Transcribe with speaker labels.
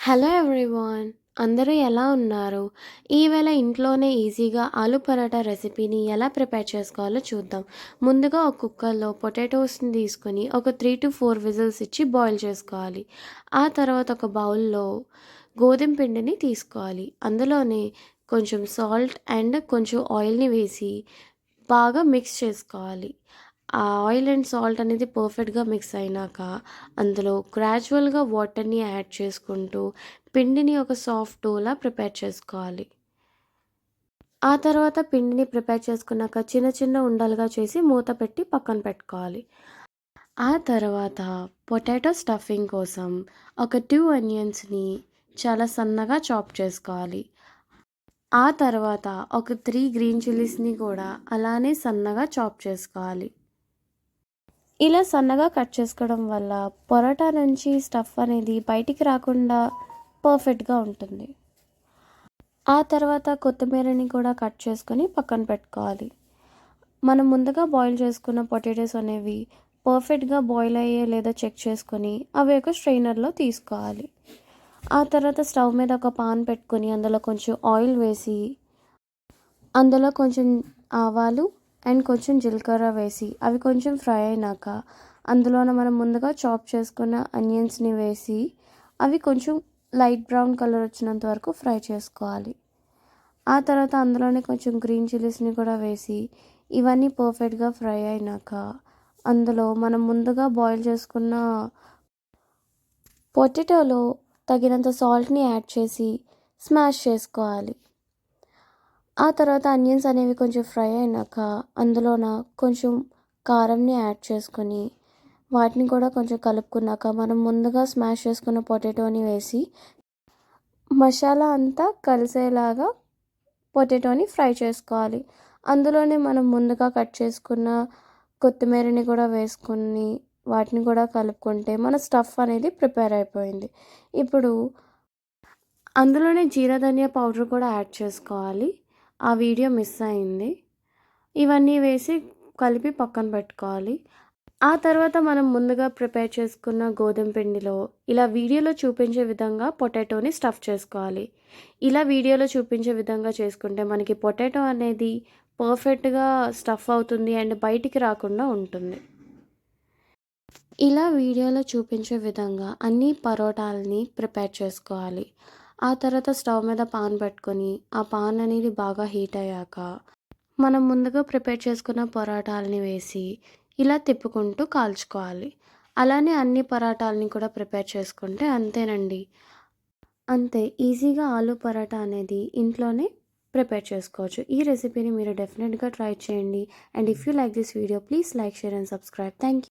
Speaker 1: Hello everyone. అందరూ ఎలా ఉన్నారు? ఈవేళ ఇంట్లోనే ఈజీగా ఆలు పరాటా రెసిపీని ఎలా ప్రిపేర్ చేసుకోవాలో చూద్దాం. ముందుగా ఒక కుక్కర్‌లో పొటాటోస్‌ని తీసుకొని ఒక 3-4 విజిల్స్ ఇచ్చి బాయిల్ చేసుకోవాలి. ఆ తర్వాత ఒక బౌల్‌లో గోధుమ పిండిని తీసుకోవాలి. అందులోనే కొంచెం సాల్ట్ అండ్ కొంచెం ఆయిల్‌ని వేసి బాగా మిక్స్ చేసుకోవాలి. ఆ ఆయిల్ అండ్ సాల్ట్ అనేది పర్ఫెక్ట్‌గా మిక్స్ అయినాక అందులో గ్రాడ్యువల్‌గా వాటర్‌ని యాడ్ చేసుకుంటూ పిండిని ఒక సాఫ్ట్ డోలా ప్రిపేర్ చేసుకోవాలి. ఆ తర్వాత పిండిని ప్రిపేర్ చేసుకున్నాక చిన్న చిన్న ఉండలుగా చేసి మూత పెట్టి పక్కన పెట్టుకోవాలి. ఆ తర్వాత పొటాటో స్టఫింగ్ కోసం ఒక 2 ఆనియన్స్‌ని చాలా సన్నగా చాప్ చేసుకోవాలి. ఆ తర్వాత ఒక 3 గ్రీన్ చిల్లీస్‌ని కూడా అలానే సన్నగా చాప్ చేసుకోవాలి. ఇలా సన్నగా కట్ చేసుకోవడం వల్ల పొరాటా నుంచి స్టఫ్ అనేది బయటికి రాకుండా పర్ఫెక్ట్‌గా ఉంటుంది. ఆ తర్వాత కొత్తిమీరని కూడా కట్ చేసుకొని పక్కన పెట్టుకోవాలి. మనం ముందుగా బాయిల్ చేసుకున్న పొటాటోస్ అనేవి పర్ఫెక్ట్‌గా బాయిల్ అయ్యాయో లేదో చెక్ చేసుకొని అవి ఒక స్ట్రెయినర్‌లో తీసుకోవాలి. ఆ తర్వాత స్టవ్ మీద ఒక పాన్ పెట్టుకొని అందులో కొంచెం ఆయిల్ వేసి అందులో కొంచెం ఆవాలు అండ్ కొంచెం జీలకర్ర వేసి అవి కొంచెం ఫ్రై అయినాక అందులోన మనం ముందుగా చాప్ చేసుకున్న ఆనియన్స్‌ని వేసి అవి కొంచెం లైట్ బ్రౌన్ కలర్ వచ్చినంత వరకు ఫ్రై చేసుకోవాలి. ఆ తర్వాత అందులోనే కొంచెం గ్రీన్ చిల్లీస్‌ని కూడా వేసి ఇవన్నీ పర్ఫెక్ట్‌గా ఫ్రై అయినాక అందులో మనం ముందుగా బాయిల్ చేసుకున్న పొటాటోలో తగినంత సాల్ట్‌ని యాడ్ చేసి స్మాష్ చేసుకోవాలి. ఆ తర్వాత ఆనియన్స్ అనేవి కొంచెం ఫ్రై అయినాక అందులోన కొంచెం కారంని యాడ్ చేసుకొని వాటిని కూడా కొంచెం కలుపుకున్నాక మనం ముందుగా స్మాష్ చేసుకున్న పొటాటోని వేసి మసాలా అంతా కలిసేలాగా పొటాటోని ఫ్రై చేసుకోవాలి. అందులోనే మనం ముందుగా కట్ చేసుకున్న కొత్తిమీరని కూడా వేసుకొని వాటిని కూడా కలుపుకుంటే మన స్టఫ్ అనేది ప్రిపేర్ అయిపోయింది. ఇప్పుడు అందులోనే జీరా ధనియా పౌడర్ కూడా యాడ్ చేసుకోవాలి. ఆ వీడియో మిస్ అయింది. ఇవన్నీ వేసి కలిపి పక్కన పెట్టుకోవాలి. ఆ తర్వాత మనం ముందుగా ప్రిపేర్ చేసుకున్న గోధుమ పిండిలో ఇలా వీడియోలో చూపించే విధంగా పొటాటోని స్టఫ్ చేసుకోవాలి. ఇలా వీడియోలో చూపించే విధంగా చేసుకుంటే మనకి పొటాటో అనేది పర్ఫెక్ట్‌గా స్టఫ్ అవుతుంది అండ్ బయటికి రాకుండా ఉంటుంది. ఇలా వీడియోలో చూపించే విధంగా అన్ని పరోటాలని ప్రిపేర్ చేసుకోవాలి. ఆ తర్వాత స్టవ్ మీద పాన్ పెట్టుకొని ఆ పాన్ అనేది బాగా హీట్ అయ్యాక మనం ముందుగా ప్రిపేర్ చేసుకున్న పరోటాలని వేసి ఇలా తిప్పుకుంటూ కాల్చుకోవాలి. అలానే అన్ని పరాటాలని కూడా ప్రిపేర్ చేసుకుంటే అంతేనండి. అంతే ఈజీగా ఆలు పరాటా అనేది ఇంట్లోనే ప్రిపేర్ చేసుకోవచ్చు. ఈ రెసిపీని మీరు డెఫినెట్‌గా ట్రై చేయండి. And if you like this video please like, share and subscribe. Thank you.